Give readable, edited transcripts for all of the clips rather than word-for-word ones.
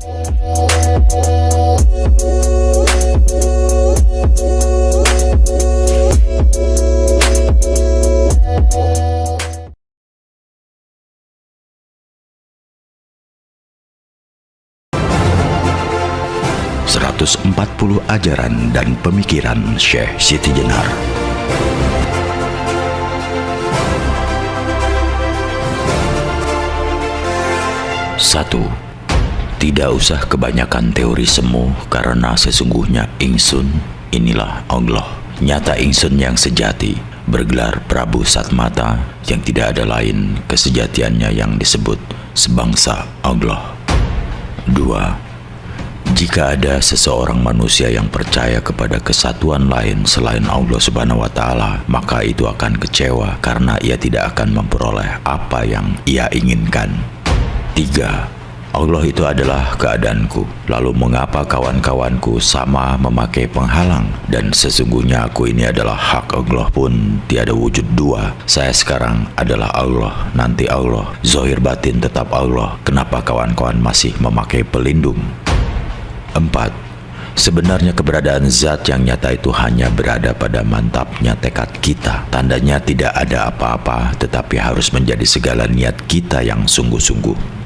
...140 ajaran dan pemikiran Syekh Siti Jenar. Satu, tidak usah kebanyakan teori semu, karena sesungguhnya ingsun inilah Allah. Nyata ingsun yang sejati, bergelar Prabu Satmata, yang tidak ada lain kesejatiannya yang disebut sebangsa Allah. Dua, jika ada seseorang manusia yang percaya kepada kesatuan lain selain Allah Subhanahu wa Ta'ala, maka itu akan kecewa karena ia tidak akan memperoleh apa yang ia inginkan. Tiga, Allah itu adalah keadaanku, lalu mengapa kawan-kawanku sama memakai penghalang? Dan sesungguhnya aku ini adalah hak Allah pun tiada wujud dua. Saya sekarang adalah Allah, nanti Allah, zahir batin tetap Allah. Kenapa kawan-kawan masih memakai pelindung? 4. Sebenarnya keberadaan zat yang nyata itu hanya berada pada mantapnya tekad kita. Tandanya tidak ada apa-apa, tetapi harus menjadi segala niat kita yang sungguh-sungguh.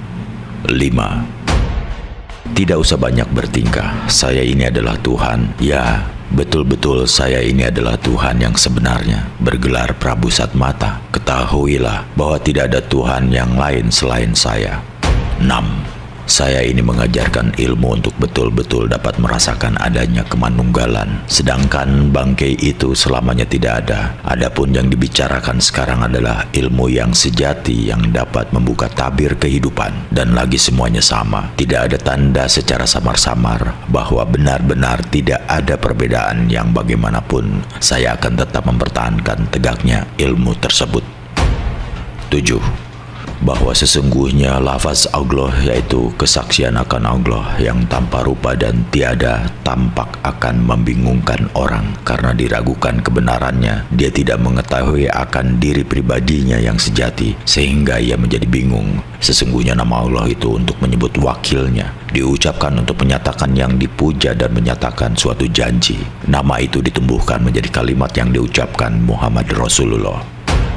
5. Tidak usah banyak bertingkah. Saya ini adalah Tuhan. Ya, betul-betul saya ini adalah Tuhan yang sebenarnya. Bergelar Prabu Satmata. Ketahuilah bahwa tidak ada Tuhan yang lain selain saya. 6. Saya ini mengajarkan ilmu untuk betul-betul dapat merasakan adanya kemanunggalan. Sedangkan bangkai itu selamanya tidak ada. Adapun yang dibicarakan sekarang adalah ilmu yang sejati yang dapat membuka tabir kehidupan. Dan lagi semuanya sama. Tidak ada tanda secara samar-samar bahwa benar-benar tidak ada perbedaan yang bagaimanapun. Saya akan tetap mempertahankan tegaknya ilmu tersebut. 7. Bahwa sesungguhnya lafaz Allah yaitu kesaksian akan Allah yang tanpa rupa dan tiada tampak akan membingungkan orang karena diragukan kebenarannya. Dia tidak mengetahui akan diri pribadinya yang sejati sehingga ia menjadi bingung. Sesungguhnya nama Allah itu untuk menyebut wakilnya, diucapkan untuk menyatakan yang dipuja dan menyatakan suatu janji. Nama itu ditumbuhkan menjadi kalimat yang diucapkan Muhammad Rasulullah.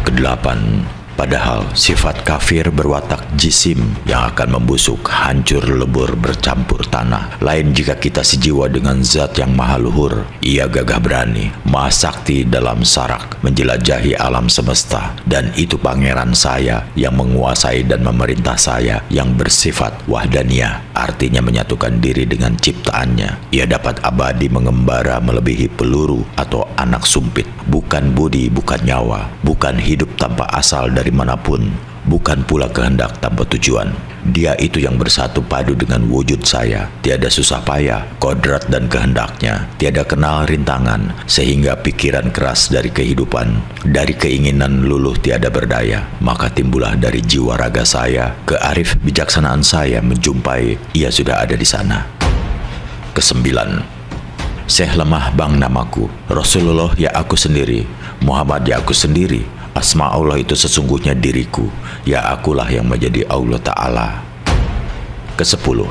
Kedelapan, padahal sifat kafir berwatak jisim yang akan membusuk, hancur lebur, bercampur tanah. Lain jika kita sejiwa dengan zat yang maha luhur. Ia gagah berani, maha sakti dalam sarak, menjelajahi alam semesta. Dan itu pangeran saya yang menguasai dan memerintah saya, yang bersifat wahdaniyah, artinya menyatukan diri dengan ciptaannya. Ia dapat abadi mengembara melebihi peluru atau anak sumpit. Bukan budi, bukan nyawa, bukan hidup tanpa asal dari manapun, bukan pula kehendak tanpa tujuan. Dia itu yang bersatu padu dengan wujud saya. Tiada susah payah, kodrat dan kehendaknya. Tiada kenal rintangan, sehingga pikiran keras dari kehidupan, dari keinginan luluh tiada berdaya. Maka timbullah dari jiwa raga saya, kearif bijaksanaan saya menjumpai ia sudah ada di sana. Kesembilan, Syekh lemah bang namaku, Rasulullah ya aku sendiri, Muhammad ya aku sendiri. Asma Allah itu sesungguhnya diriku, ya akulah yang menjadi Allah Ta'ala. Kesepuluh,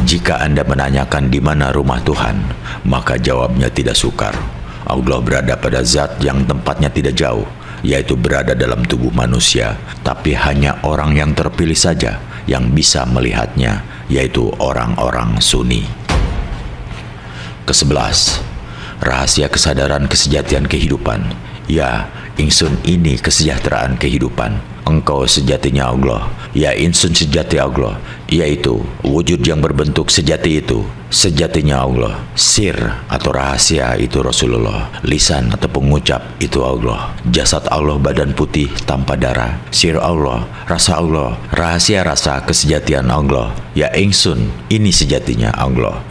jika Anda menanyakan di mana rumah Tuhan, maka jawabnya tidak sukar. Allah berada pada zat yang tempatnya tidak jauh, yaitu berada dalam tubuh manusia, tapi hanya orang yang terpilih saja yang bisa melihatnya, yaitu orang-orang Sunni. Kesebelas, rahasia kesadaran kesejatian kehidupan. Ya, ingsun ini kesejahteraan kehidupan. Engkau sejatinya Allah. Ya, ingsun sejati Allah, yaitu wujud yang berbentuk sejati itu. Sejatinya Allah. Sir atau rahasia itu Rasulullah. Lisan atau pengucap itu Allah. Jasad Allah badan putih tanpa darah. Sir Allah, rasa Allah, rahasia rasa kesejatian Allah. Ya, ingsun ini sejatinya Allah.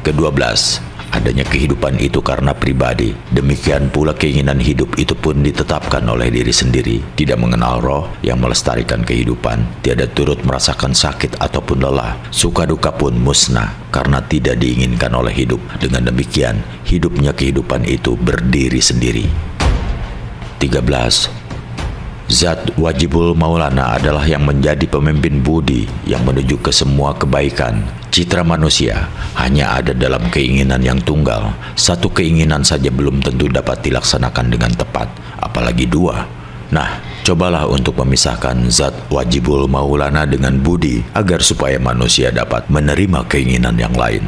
Ke-12, adanya kehidupan itu karena pribadi. Demikian pula keinginan hidup itu pun ditetapkan oleh diri sendiri. Tidak mengenal roh yang melestarikan kehidupan. Tiada turut merasakan sakit ataupun lelah. Suka duka pun musnah karena tidak diinginkan oleh hidup. Dengan demikian, hidupnya kehidupan itu berdiri sendiri. 13, Zat Wajibul Maulana adalah yang menjadi pemimpin budi yang menuju ke semua kebaikan. Citra manusia hanya ada dalam keinginan yang tunggal. Satu keinginan saja belum tentu dapat dilaksanakan dengan tepat, apalagi dua. Nah, cobalah untuk memisahkan zat Wajibul Maulana dengan budi agar supaya manusia dapat menerima keinginan yang lain.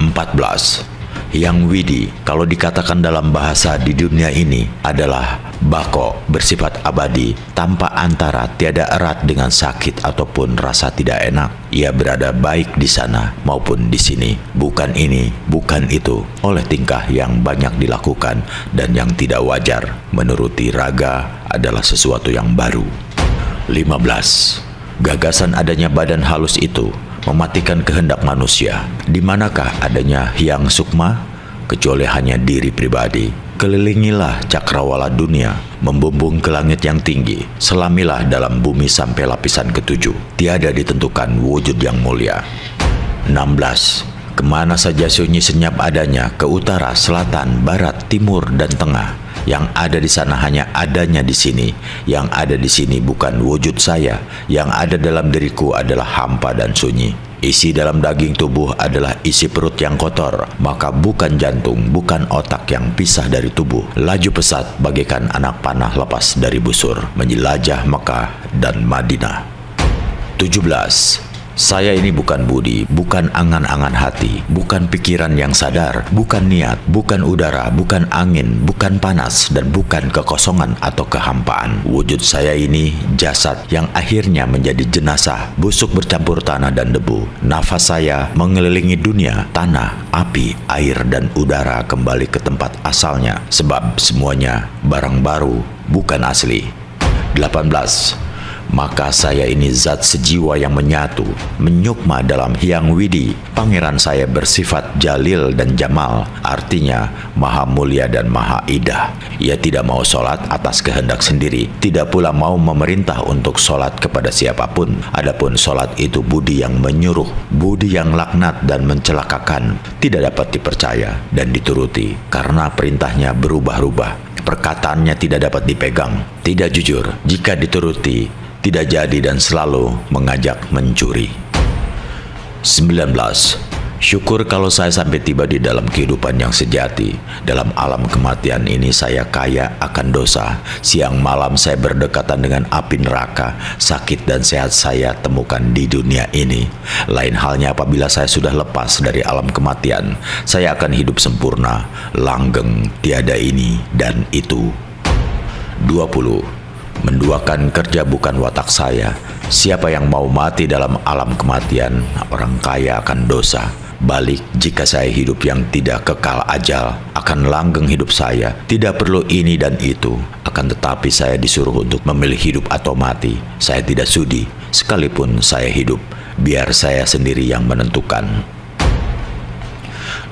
14. Yang widi, kalau dikatakan dalam bahasa di dunia ini, adalah bako, bersifat abadi, tanpa antara, tiada erat dengan sakit ataupun rasa tidak enak. Ia berada baik di sana maupun di sini, bukan ini, bukan itu, oleh tingkah yang banyak dilakukan dan yang tidak wajar. Menuruti raga adalah sesuatu yang baru. 15. Gagasan adanya badan halus itu mematikan kehendak manusia. Di manakah adanya Hyang Sukma? Kecuali hanya diri pribadi. Kelilingilah cakrawala dunia, membumbung ke langit yang tinggi. Selamilah dalam bumi sampai lapisan ketujuh. Tiada ditentukan wujud yang mulia. 16. Kemana saja sunyi senyap adanya, ke utara, selatan, barat, timur, dan tengah. Yang ada di sana hanya adanya di sini. Yang ada di sini bukan wujud saya. Yang ada dalam diriku adalah hampa dan sunyi. Isi dalam daging tubuh adalah isi perut yang kotor. Maka bukan jantung, bukan otak yang pisah dari tubuh. Laju pesat bagaikan anak panah lepas dari busur, menjelajah Mekah dan Madinah. 17. Saya ini bukan budi, bukan angan-angan hati, bukan pikiran yang sadar, bukan niat, bukan udara, bukan angin, bukan panas, dan bukan kekosongan atau kehampaan. Wujud saya ini jasad yang akhirnya menjadi jenazah, busuk bercampur tanah dan debu. Nafas saya mengelilingi dunia, tanah, api, air, dan udara kembali ke tempat asalnya, sebab semuanya barang baru, bukan asli. 18. Maka saya ini zat sejiwa yang menyatu, menyukma dalam Hyang Widi. Pangeran saya bersifat jalil dan jamal, artinya maha mulia dan maha indah. Ia tidak mau sholat atas kehendak sendiri, tidak pula mau memerintah untuk sholat kepada siapapun. Adapun sholat itu budi yang menyuruh, budi yang laknat dan mencelakakan, tidak dapat dipercaya dan dituruti, karena perintahnya berubah-ubah. Perkataannya tidak dapat dipegang, tidak jujur jika dituruti, tidak jadi dan selalu mengajak mencuri. 19. Syukur kalau saya sampai tiba di dalam kehidupan yang sejati. Dalam alam kematian ini saya kaya akan dosa. Siang malam saya berdekatan dengan api neraka. Sakit dan sehat saya temukan di dunia ini. Lain halnya apabila saya sudah lepas dari alam kematian. Saya akan hidup sempurna, langgeng, tiada ini dan itu. 20. Menduakan kerja bukan watak saya. Siapa yang mau mati dalam alam kematian, orang kaya akan dosa. Balik, jika saya hidup yang tidak kekal ajal, akan langgeng hidup saya. Tidak perlu ini dan itu. Akan tetapi saya disuruh untuk memilih hidup atau mati. Saya tidak sudi, sekalipun saya hidup. Biar saya sendiri yang menentukan.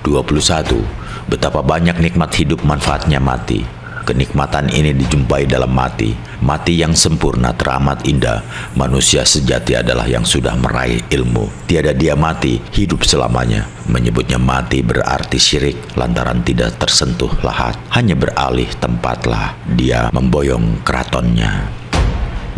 21. Betapa banyak nikmat hidup manfaatnya mati. Kenikmatan ini dijumpai dalam mati. Mati yang sempurna teramat indah. Manusia sejati adalah yang sudah meraih ilmu. Tiada dia mati, hidup selamanya. Menyebutnya mati berarti syirik, lantaran tidak tersentuh lahat. Hanya beralih tempatlah dia memboyong keratonnya.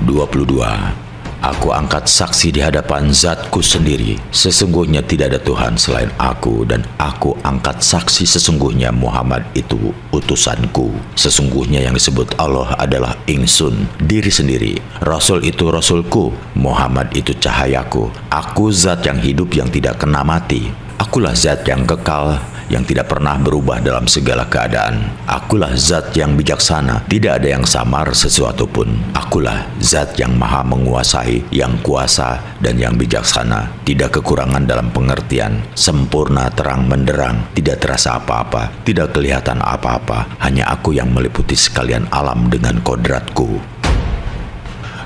22. Aku angkat saksi di hadapan zatku sendiri. Sesungguhnya tidak ada Tuhan selain aku, dan aku angkat saksi sesungguhnya Muhammad itu utusanku. Sesungguhnya yang disebut Allah adalah ingsun, diri sendiri. Rasul itu Rasulku, Muhammad itu cahayaku. Aku zat yang hidup yang tidak kena mati. Akulah zat yang kekal, yang tidak pernah berubah dalam segala keadaan. Akulah zat yang bijaksana, tidak ada yang samar sesuatu pun. Akulah zat yang maha menguasai, yang kuasa dan yang bijaksana. Tidak kekurangan dalam pengertian, sempurna terang menderang, tidak terasa apa-apa, tidak kelihatan apa-apa. Hanya aku yang meliputi sekalian alam dengan kodratku.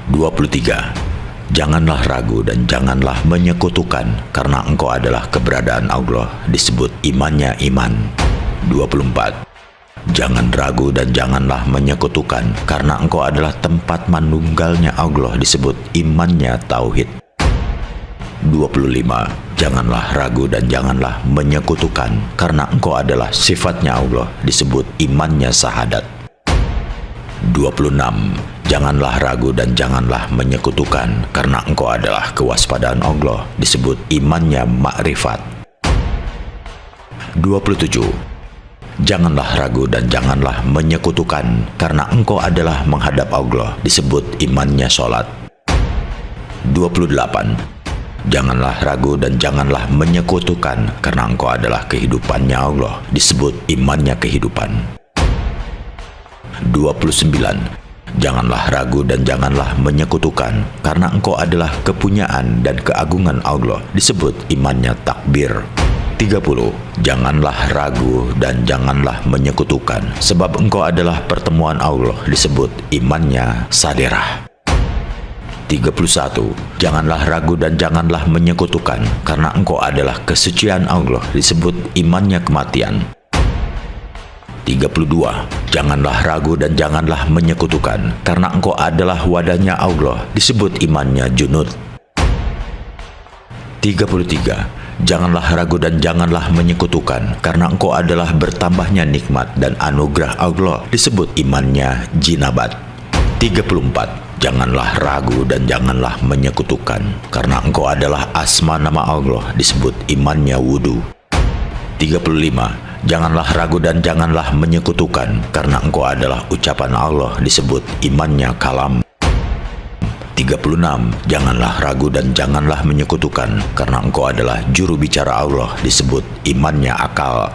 23. Janganlah ragu dan janganlah menyekutukan, karena engkau adalah keberadaan Allah, disebut imannya iman. 24. Jangan ragu dan janganlah menyekutukan, karena engkau adalah tempat manunggalnya Allah, disebut imannya tauhid. 25. Janganlah ragu dan janganlah menyekutukan, karena engkau adalah sifatnya Allah, disebut imannya syahadat. 26. Janganlah ragu dan janganlah menyekutukan, karena engkau adalah kewaspadaan Allah, disebut imannya makrifat. 27. Janganlah ragu dan janganlah menyekutukan, karena engkau adalah menghadap Allah, disebut imannya sholat. 28. Janganlah ragu dan janganlah menyekutukan, karena engkau adalah kehidupannya Allah, disebut imannya kehidupan. 29. Janganlah ragu dan janganlah menyekutukan, karena engkau adalah kepunyaan dan keagungan Allah, disebut imannya takbir. 30. Janganlah ragu dan janganlah menyekutukan, sebab engkau adalah pertemuan Allah, disebut imannya saderah. 31. Janganlah ragu dan janganlah menyekutukan, karena engkau adalah kesucian Allah, disebut imannya kematian. 32. Janganlah ragu dan janganlah menyekutukan, karena engkau adalah wadahnya Allah, disebut imannya junud. 33. Janganlah ragu dan janganlah menyekutukan, karena engkau adalah bertambahnya nikmat dan anugerah Allah, disebut imannya jinabat. 34. Janganlah ragu dan janganlah menyekutukan, karena engkau adalah asma nama Allah, disebut imannya wudu. 35. Janganlah ragu dan janganlah menyekutukan, karena engkau adalah ucapan Allah, disebut imannya kalam. 36. Janganlah ragu dan janganlah menyekutukan, karena engkau adalah juru bicara Allah, disebut imannya akal.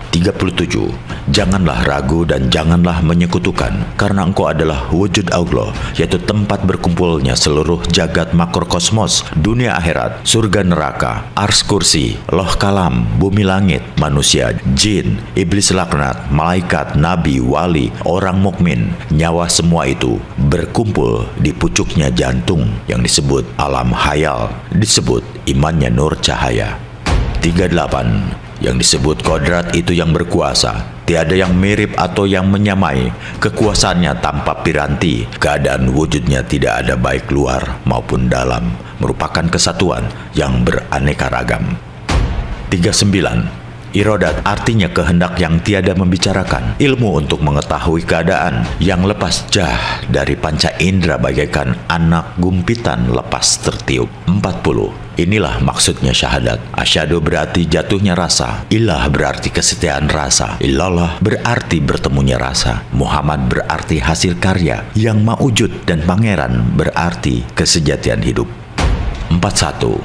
37. Janganlah ragu dan janganlah menyekutukan, karena engkau adalah wujud Allah, yaitu tempat berkumpulnya seluruh jagat makrokosmos, dunia akhirat, surga neraka, ars kursi, loh kalam, bumi langit, manusia, jin, iblis laknat, malaikat, nabi, wali, orang mukmin, nyawa semua itu berkumpul di pucuknya jantung yang disebut alam hayal, disebut imannya nur cahaya. 38. Yang disebut kodrat itu yang berkuasa, tiada yang mirip atau yang menyamai, kekuasaannya tanpa piranti, keadaan wujudnya tidak ada baik luar maupun dalam, merupakan kesatuan yang beraneka ragam. 39. Irodat artinya kehendak yang tiada membicarakan, ilmu untuk mengetahui keadaan yang lepas jah dari panca indera bagaikan anak gumpitan lepas tertiup. 40. Inilah maksudnya syahadat. Asyhadu berarti jatuhnya rasa, ilah berarti kesetiaan rasa, illallah berarti bertemunya rasa, Muhammad berarti hasil karya, yang maujud dan pangeran berarti kesejatian hidup. 41.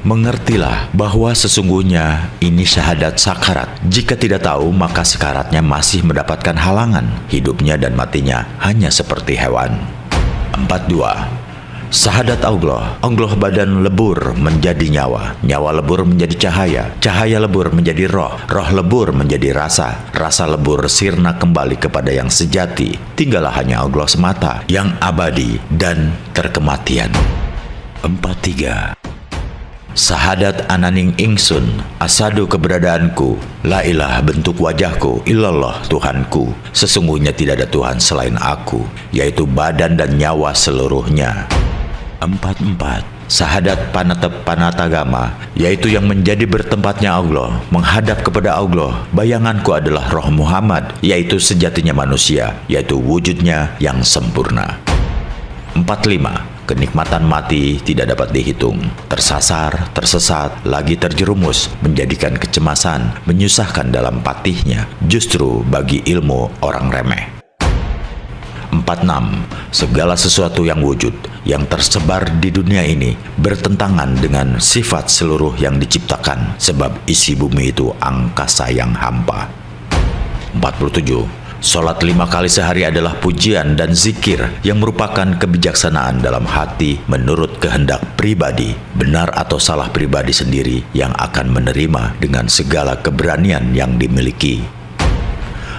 Mengertilah bahwa sesungguhnya ini syahadat sakarat. Jika tidak tahu, maka sekaratnya masih mendapatkan halangan. Hidupnya dan matinya hanya seperti hewan. 42. Syahadat Allah, Allah badan lebur menjadi nyawa, nyawa lebur menjadi cahaya, cahaya lebur menjadi roh, roh lebur menjadi rasa, rasa lebur sirna kembali kepada yang sejati. Tinggallah hanya Allah semata, yang abadi dan terkematian. 43. Sahadat ananing ingsun, asadu keberadaanku, la ilah bentuk wajahku, illallah Tuhanku. Sesungguhnya tidak ada Tuhan selain aku, yaitu badan dan nyawa seluruhnya. 44. Sahadat panatep panatagama, yaitu yang menjadi bertempatnya Allah, menghadap kepada Allah. Bayanganku adalah roh Muhammad, yaitu sejatinya manusia, yaitu wujudnya yang sempurna. 45. Kenikmatan mati tidak dapat dihitung. Tersasar, tersesat, lagi terjerumus, menjadikan kecemasan, menyusahkan dalam patihnya, justru bagi ilmu orang remeh. 46. Segala sesuatu yang wujud, yang tersebar di dunia ini, bertentangan dengan sifat seluruh yang diciptakan, sebab isi bumi itu angkasa yang hampa. 47. Salat 5 kali sehari adalah pujian dan zikir yang merupakan kebijaksanaan dalam hati menurut kehendak pribadi, benar atau salah pribadi sendiri yang akan menerima dengan segala keberanian yang dimiliki.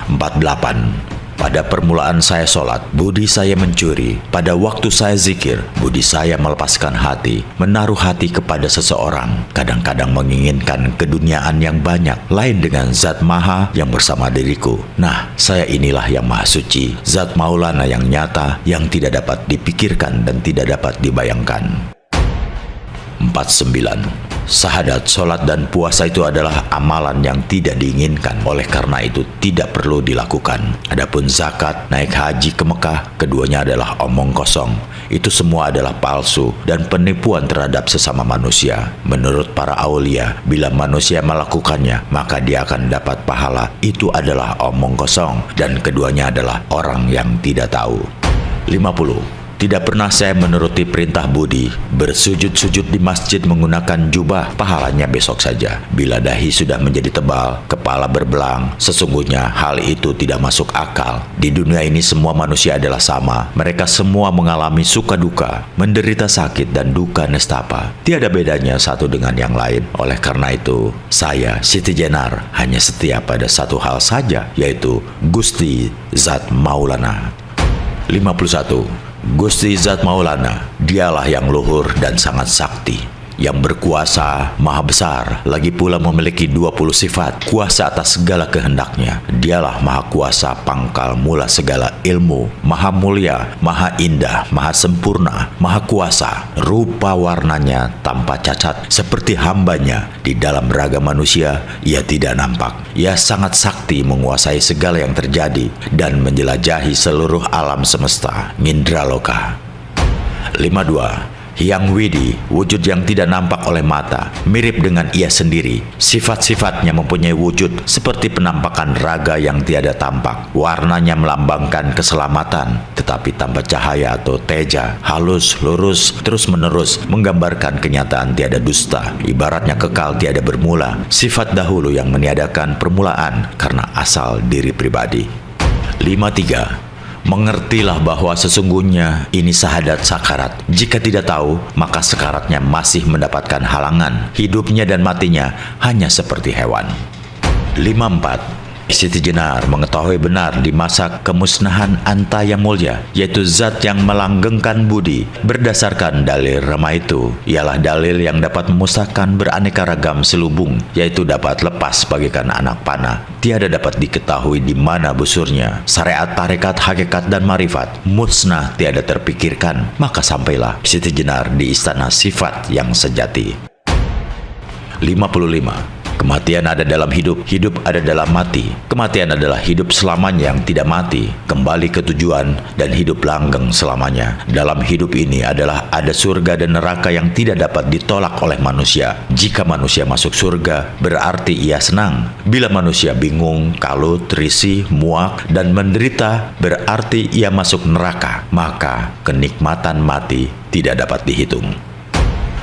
48. Pada permulaan saya sholat, budi saya mencuri. Pada waktu saya zikir, budi saya melepaskan hati, menaruh hati kepada seseorang. Kadang-kadang menginginkan keduniaan yang banyak, lain dengan Zat Maha yang bersama diriku. Nah, saya inilah yang Maha Suci, Zat Maulana yang nyata, yang tidak dapat dipikirkan dan tidak dapat dibayangkan. 49. Sahadat, sholat, dan puasa itu adalah amalan yang tidak diinginkan. Oleh karena itu tidak perlu dilakukan. Adapun zakat, naik haji ke Mekah, keduanya adalah omong kosong. Itu semua adalah palsu dan penipuan terhadap sesama manusia. Menurut para aulia, bila manusia melakukannya, maka dia akan dapat pahala. Itu adalah omong kosong dan keduanya adalah orang yang tidak tahu. 50. Tidak pernah saya menuruti perintah budi, bersujud-sujud di masjid menggunakan jubah, pahalanya besok saja. Bila dahi sudah menjadi tebal, kepala berbelang, sesungguhnya hal itu tidak masuk akal. Di dunia ini semua manusia adalah sama. Mereka semua mengalami suka duka, menderita sakit dan duka nestapa. Tiada bedanya satu dengan yang lain. Oleh karena itu, saya, Siti Jenar, hanya setia pada satu hal saja, yaitu Gusti Zat Maulana. 51. Gusti Zat Maulana, dialah yang luhur dan sangat sakti, yang berkuasa, maha besar, lagi pula memiliki 20 sifat, kuasa atas segala kehendaknya. Dialah maha kuasa, pangkal mula segala ilmu, maha mulia, maha indah, maha sempurna, maha kuasa, rupa warnanya tanpa cacat, seperti hambanya. Di dalam raga manusia, ia tidak nampak. Ia sangat sakti menguasai segala yang terjadi dan menjelajahi seluruh alam semesta, Mindraloka. 52. Hyang Widi, wujud yang tidak nampak oleh mata, mirip dengan ia sendiri. Sifat-sifatnya mempunyai wujud seperti penampakan raga yang tiada tampak. Warnanya melambangkan keselamatan, tetapi tanpa cahaya atau teja, halus, lurus, terus-menerus, menggambarkan kenyataan tiada dusta. Ibaratnya kekal tiada bermula, sifat dahulu yang meniadakan permulaan karena asal diri pribadi. 53. Mengertilah bahwa sesungguhnya ini sahadat sakarat. Jika tidak tahu, maka sekaratnya masih mendapatkan halangan. Hidupnya dan matinya hanya seperti hewan. 54. Siti Jenar mengetahui benar di masa kemusnahan anta yang mulia, yaitu zat yang melanggengkan budi. Berdasarkan dalil rema itu, ialah dalil yang dapat memusnahkan beraneka ragam selubung, yaitu dapat lepas bagaikan anak panah. Tiada dapat diketahui di mana busurnya. Syariat, tarekat, hakikat, dan marifat musnah tiada terpikirkan. Maka sampailah Siti Jenar di istana sifat yang sejati. 55. Kematian ada dalam hidup, hidup ada dalam mati. Kematian adalah hidup selamanya yang tidak mati, kembali ke tujuan dan hidup langgeng selamanya. Dalam hidup ini adalah ada surga dan neraka yang tidak dapat ditolak oleh manusia. Jika manusia masuk surga, berarti ia senang. Bila manusia bingung, kalut, risih, muak, dan menderita, berarti ia masuk neraka. Maka kenikmatan mati tidak dapat dihitung.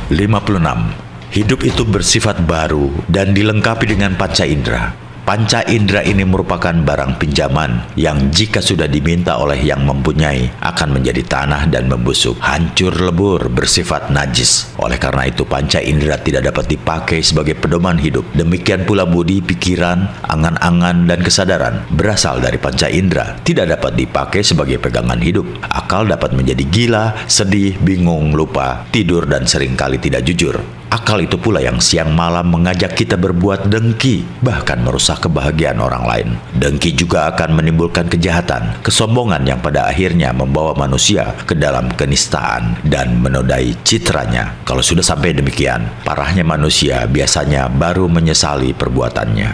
56. Hidup itu bersifat baru dan dilengkapi dengan panca indera. Panca indera ini merupakan barang pinjaman yang jika sudah diminta oleh yang mempunyai akan menjadi tanah dan membusuk, hancur lebur, bersifat najis. Oleh karena itu panca indera tidak dapat dipakai sebagai pedoman hidup. Demikian pula budi, pikiran, angan-angan, dan kesadaran berasal dari panca indera, tidak dapat dipakai sebagai pegangan hidup. Akal dapat menjadi gila, sedih, bingung, lupa, tidur, dan seringkali tidak jujur. Akal itu pula yang siang malam mengajak kita berbuat dengki, bahkan merusak kebahagiaan orang lain. Dengki juga akan menimbulkan kejahatan, kesombongan yang pada akhirnya membawa manusia ke dalam kenistaan dan menodai citranya. Kalau sudah sampai demikian, parahnya manusia biasanya baru menyesali perbuatannya.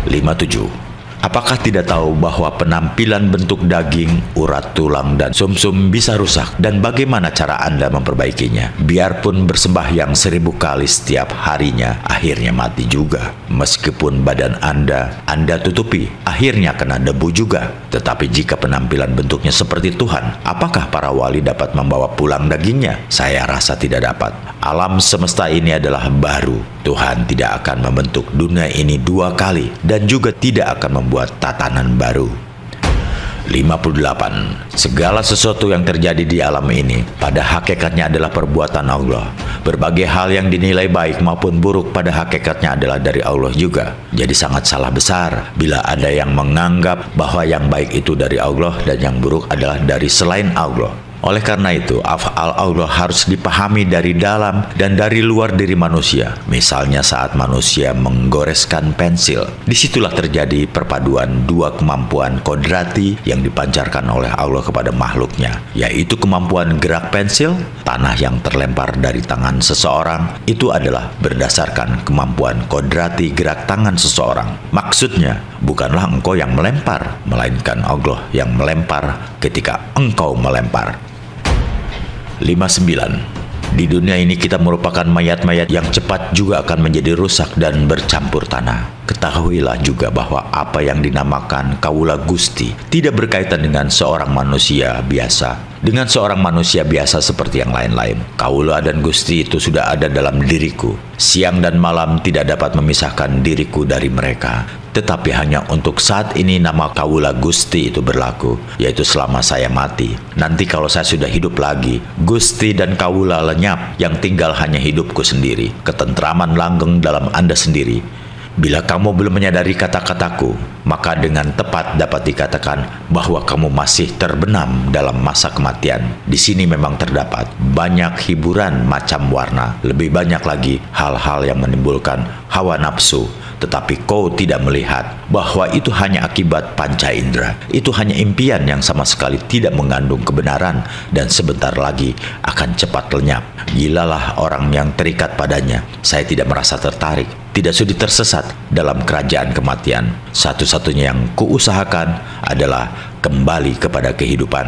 57. Apakah tidak tahu bahwa penampilan bentuk daging, urat tulang, dan sumsum bisa rusak? Dan bagaimana cara Anda memperbaikinya? Biarpun bersembahyang 1000 kali setiap harinya, akhirnya mati juga. Meskipun badan Anda tutupi, akhirnya kena debu juga. Tetapi jika penampilan bentuknya seperti Tuhan, apakah para wali dapat membawa pulang dagingnya? Saya rasa tidak dapat. Alam semesta ini adalah baru. Tuhan tidak akan membentuk dunia ini 2 kali dan juga tidak akan membuat tatanan baru. 58. Segala sesuatu yang terjadi di alam ini pada hakikatnya adalah perbuatan Allah. Berbagai hal yang dinilai baik maupun buruk pada hakikatnya adalah dari Allah juga. Jadi sangat salah besar bila ada yang menganggap bahwa yang baik itu dari Allah dan yang buruk adalah dari selain Allah. Oleh karena itu, af'al Allah harus dipahami dari dalam dan dari luar diri manusia. Misalnya saat manusia menggoreskan pensil, disitulah terjadi perpaduan dua kemampuan kodrati yang dipancarkan oleh Allah kepada makhluknya, yaitu kemampuan gerak pensil. Tanah yang terlempar dari tangan seseorang itu adalah berdasarkan kemampuan kodrati gerak tangan seseorang. Maksudnya, bukanlah engkau yang melempar, melainkan Allah yang melempar ketika engkau melempar. 59. Di dunia ini kita merupakan mayat-mayat yang cepat juga akan menjadi rusak dan bercampur tanah. Ketahuilah juga bahwa apa yang dinamakan kaula Gusti tidak berkaitan dengan seorang manusia biasa. Dengan seorang manusia biasa seperti yang lain-lain. Kaula dan Gusti itu sudah ada dalam diriku. Siang dan malam tidak dapat memisahkan diriku dari mereka. Tetapi hanya untuk saat ini nama kaula Gusti itu berlaku, yaitu selama saya mati. Nanti kalau saya sudah hidup lagi, Gusti dan kaula lenyap, yang tinggal hanya hidupku sendiri. Ketentraman langgeng dalam Anda sendiri. Bila kamu belum menyadari kata-kataku, maka dengan tepat dapat dikatakan bahwa kamu masih terbenam dalam masa kematian. Di sini memang terdapat banyak hiburan macam warna, lebih banyak lagi hal-hal yang menimbulkan hawa nafsu. Tetapi kau tidak melihat bahwa itu hanya akibat panca indera. Itu hanya impian yang sama sekali tidak mengandung kebenaran dan sebentar lagi akan cepat lenyap. Gilalah orang yang terikat padanya. Saya tidak merasa tertarik, tidak sudi tersesat dalam kerajaan kematian. Satu-satunya yang kuusahakan adalah kembali kepada kehidupan.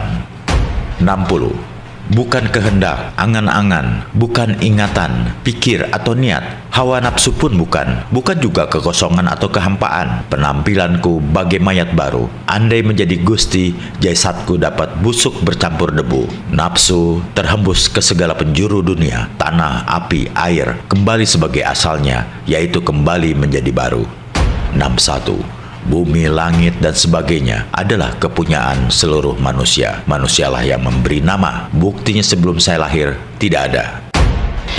60. Bukan kehendak, angan-angan, bukan ingatan, pikir atau niat, hawa nafsu pun bukan juga kekosongan atau kehampaan. Penampilanku bagai mayat baru. Andai menjadi Gusti, jasadku dapat busuk bercampur debu. Nafsu terhembus ke segala penjuru dunia, tanah, api, air, kembali sebagai asalnya, yaitu kembali menjadi baru. 61. Bumi, langit, dan sebagainya adalah kepunyaan seluruh manusia. Manusialah yang memberi nama. Buktinya sebelum saya lahir, tidak ada.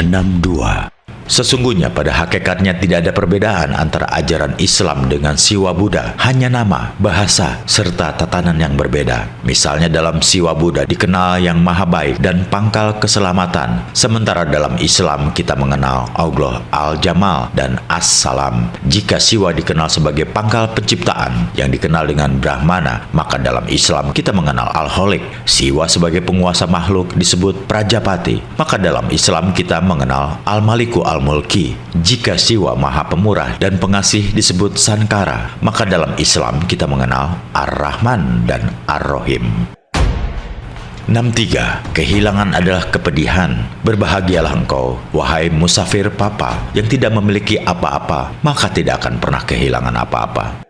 62. Sesungguhnya pada hakikatnya tidak ada perbedaan antara ajaran Islam dengan Siwa Buddha. Hanya nama, bahasa, serta tatanan yang berbeda. Misalnya dalam Siwa Buddha dikenal yang maha baik dan pangkal keselamatan. Sementara dalam Islam kita mengenal Allah Al-Jamal dan As-Salam. Jika Siwa dikenal sebagai pangkal penciptaan yang dikenal dengan Brahmana, maka dalam Islam kita mengenal Al-Holik. Siwa sebagai penguasa makhluk disebut Prajapati. Maka dalam Islam kita mengenal Al-Maliku Al-Mulki. Jika Siwa Maha Pemurah dan Pengasih disebut Sankara, maka dalam Islam kita mengenal Ar-Rahman dan Ar-Rahim. 63. Kehilangan adalah kepedihan. Berbahagialah engkau, wahai musafir papa, yang tidak memiliki apa-apa, maka tidak akan pernah kehilangan apa-apa.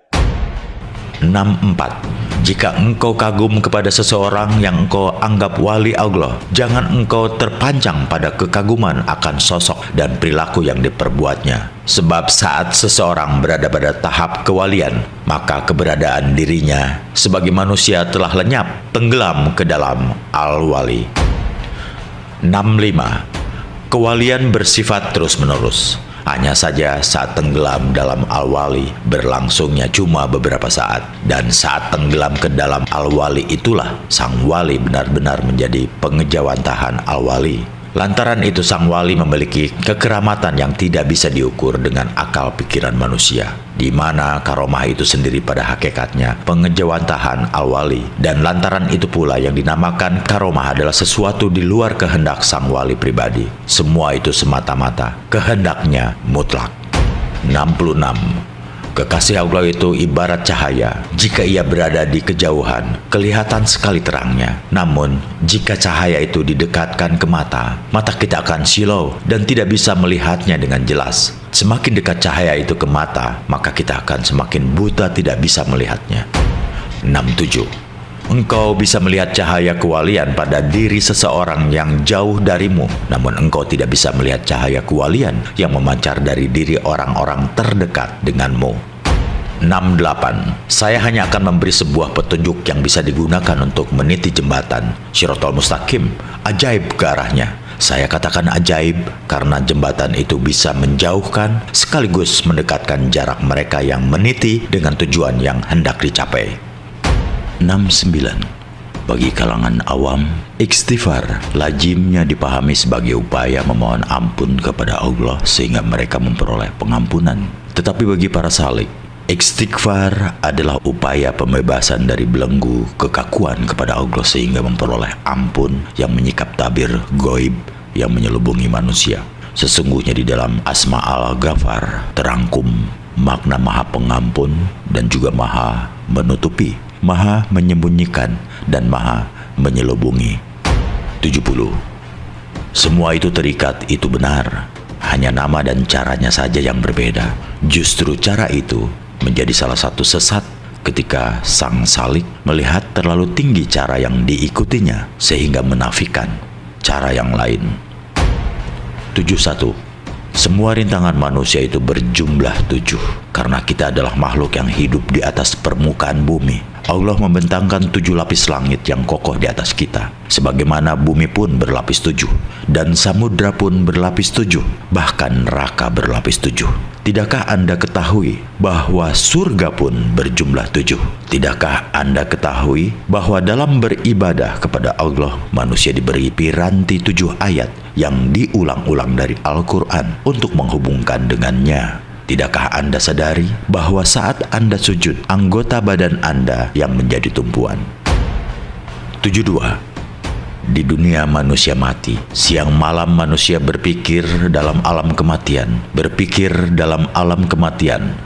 64. Jika engkau kagum kepada seseorang yang engkau anggap wali Allah, jangan engkau terpancang pada kekaguman akan sosok dan perilaku yang diperbuatnya. Sebab saat seseorang berada pada tahap kewalian, maka keberadaan dirinya sebagai manusia telah lenyap, tenggelam ke dalam al-wali. 65. Kewalian bersifat terus-menerus. Hanya saja saat tenggelam dalam al-wali berlangsungnya cuma beberapa saat. Dan saat tenggelam ke dalam al-wali itulah sang wali benar-benar menjadi pengejawantahan al-wali. Lantaran itu sang wali memiliki kekeramatan yang tidak bisa diukur dengan akal pikiran manusia, di mana karomah itu sendiri pada hakikatnya pengejawantahan al-wali. Dan lantaran itu pula yang dinamakan karomah adalah sesuatu di luar kehendak sang wali pribadi. Semua itu semata-mata kehendaknya mutlak. 66. Kekasih Allah itu ibarat cahaya. Jika ia berada di kejauhan, kelihatan sekali terangnya. Namun, jika cahaya itu didekatkan ke mata, mata kita akan silau dan tidak bisa melihatnya dengan jelas. Semakin dekat cahaya itu ke mata, maka kita akan semakin buta tidak bisa melihatnya. 67. Engkau bisa melihat cahaya kewalian pada diri seseorang yang jauh darimu, namun engkau tidak bisa melihat cahaya kewalian yang memancar dari diri orang-orang terdekat denganmu. 68. Saya hanya akan memberi sebuah petunjuk yang bisa digunakan untuk meniti jembatan Shiratal Mustaqim, ajaib ke arahnya. Saya katakan ajaib karena jembatan itu bisa menjauhkan sekaligus mendekatkan jarak mereka yang meniti dengan tujuan yang hendak dicapai. 69. Bagi kalangan awam, istighfar lazimnya dipahami sebagai upaya memohon ampun kepada Allah sehingga mereka memperoleh pengampunan. Tetapi bagi para salik, istighfar adalah upaya pembebasan dari belenggu kekakuan kepada Allah sehingga memperoleh ampun yang menyikap tabir goib yang menyelubungi manusia. Sesungguhnya di dalam Asma Al-Ghafar terangkum makna Maha Pengampun dan juga Maha Menutupi, Maha Menyembunyikan, dan Maha Menyelubungi. 70. Semua itu terikat, itu benar. Hanya nama dan caranya saja yang berbeda. Justru cara itu menjadi salah satu sesat ketika sang salik melihat terlalu tinggi cara yang diikutinya sehingga menafikan cara yang lain. 71. Semua rintangan manusia itu berjumlah 7 karena kita adalah makhluk yang hidup di atas permukaan bumi. Allah membentangkan 7 lapis langit yang kokoh di atas kita, sebagaimana bumi pun berlapis 7 dan samudra pun berlapis 7, bahkan neraka berlapis 7. Tidakkah Anda ketahui bahwa surga pun berjumlah 7? Tidakkah Anda ketahui bahwa dalam beribadah kepada Allah, manusia diberi piranti 7 ayat yang diulang-ulang dari Al-Quran untuk menghubungkan dengannya? Tidakkah Anda sadari bahwa saat Anda sujud, anggota badan Anda yang menjadi tumpuan? 72. Di dunia manusia mati, siang malam manusia berpikir dalam alam kematian,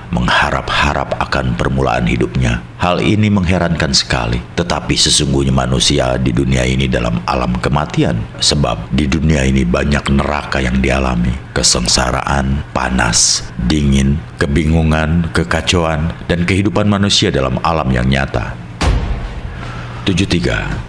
mengharap-harap akan permulaan hidupnya. Hal ini mengherankan sekali, tetapi sesungguhnya manusia di dunia ini dalam alam kematian, sebab di dunia ini banyak neraka yang dialami, kesengsaraan, panas, dingin, kebingungan, kekacauan, dan kehidupan manusia dalam alam yang nyata. 73.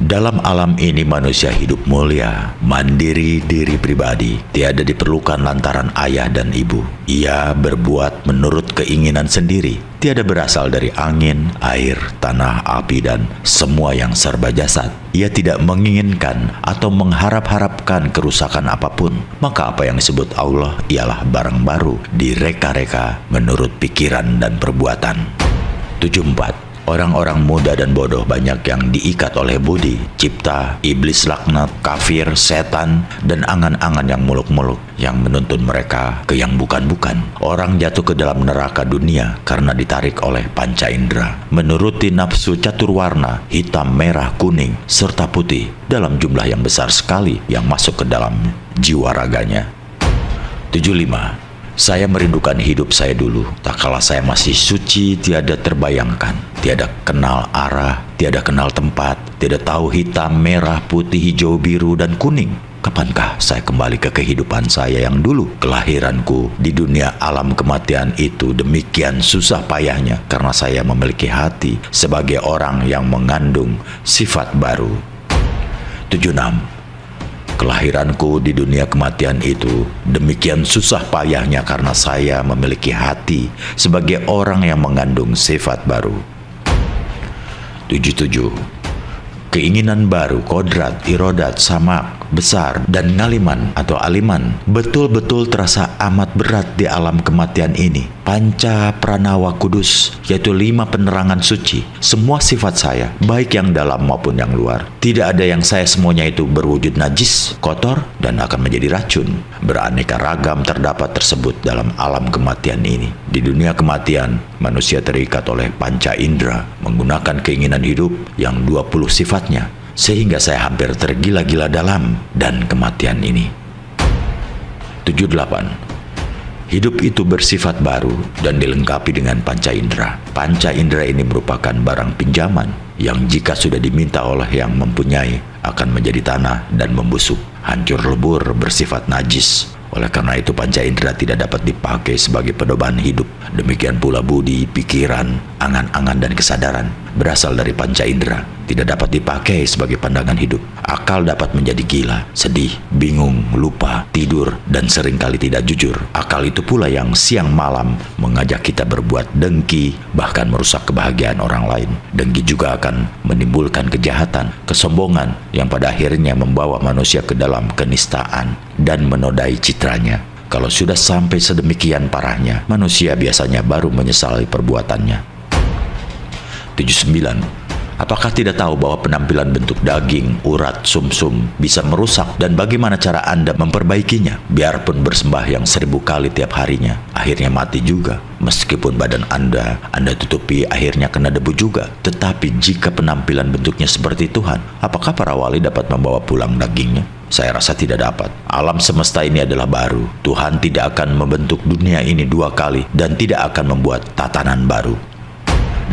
Dalam alam ini manusia hidup mulia, mandiri diri pribadi, tiada diperlukan lantaran ayah dan ibu. Ia berbuat menurut keinginan sendiri, tiada berasal dari angin, air, tanah, api, dan semua yang serba jasad. Ia tidak menginginkan atau mengharap-harapkan kerusakan apapun. Maka apa yang disebut Allah ialah barang baru, direka-reka menurut pikiran dan perbuatan. 74. Orang-orang muda dan bodoh banyak yang diikat oleh budi, cipta, iblis laknat, kafir, setan, dan angan-angan yang muluk-muluk yang menuntun mereka ke yang bukan-bukan. Orang jatuh ke dalam neraka dunia karena ditarik oleh panca indera, menuruti nafsu catur warna, hitam, merah, kuning, serta putih dalam jumlah yang besar sekali yang masuk ke dalam jiwa raganya. 75. Saya merindukan hidup saya dulu, tak kala saya masih suci, tiada terbayangkan, tiada kenal arah, tiada kenal tempat, tiada tahu hitam, merah, putih, hijau, biru, dan kuning. Kapankah saya kembali ke kehidupan saya yang dulu? Kelahiranku di dunia alam kematian itu demikian susah payahnya karena saya memiliki hati sebagai orang yang mengandung sifat baru. 76. Kelahiranku di dunia kematian itu demikian susah payahnya karena saya memiliki hati sebagai orang yang mengandung sifat baru. 77. Keinginan baru, kodrat, irodat, samak, besar, dan ngaliman atau aliman betul-betul terasa amat berat di alam kematian ini. Panca pranawa kudus, yaitu 5 penerangan suci, semua sifat saya, baik yang dalam maupun yang luar. Tidak ada yang saya semuanya itu berwujud najis, kotor, dan akan menjadi racun. Beraneka ragam terdapat tersebut dalam alam kematian ini. Di dunia kematian, manusia terikat oleh panca indera, menggunakan keinginan hidup yang 20 sifatnya, sehingga saya hampir tergila-gila dalam dan kematian ini. 78. Hidup itu bersifat baru dan dilengkapi dengan panca indera. Panca indera ini merupakan barang pinjaman yang jika sudah diminta oleh yang mempunyai akan menjadi tanah dan membusuk, hancur lebur, bersifat najis. Oleh karena itu panca indera tidak dapat dipakai sebagai pedoman hidup. Demikian pula budi, pikiran, angan-angan, dan kesadaran berasal dari panca indera, tidak dapat dipakai sebagai pandangan hidup. Akal dapat menjadi gila, sedih, bingung, lupa, tidur, dan seringkali tidak jujur. Akal itu pula yang siang malam mengajak kita berbuat dengki, bahkan merusak kebahagiaan orang lain. Dengki juga akan menimbulkan kejahatan, kesombongan, yang pada akhirnya membawa manusia ke dalam kenistaan dan menodai citranya. Kalau sudah sampai sedemikian parahnya, manusia biasanya baru menyesali perbuatannya. 79. Apakah tidak tahu bahwa penampilan bentuk daging, urat, sumsum bisa merusak dan bagaimana cara Anda memperbaikinya? Biarpun bersembahyang 1000 kali tiap harinya, akhirnya mati juga. Meskipun badan Anda tutupi, akhirnya kena debu juga. Tetapi jika penampilan bentuknya seperti Tuhan, apakah para wali dapat membawa pulang dagingnya? Saya rasa tidak dapat. Alam semesta ini adalah baru. Tuhan tidak akan membentuk dunia ini 2 kali dan tidak akan membuat tatanan baru.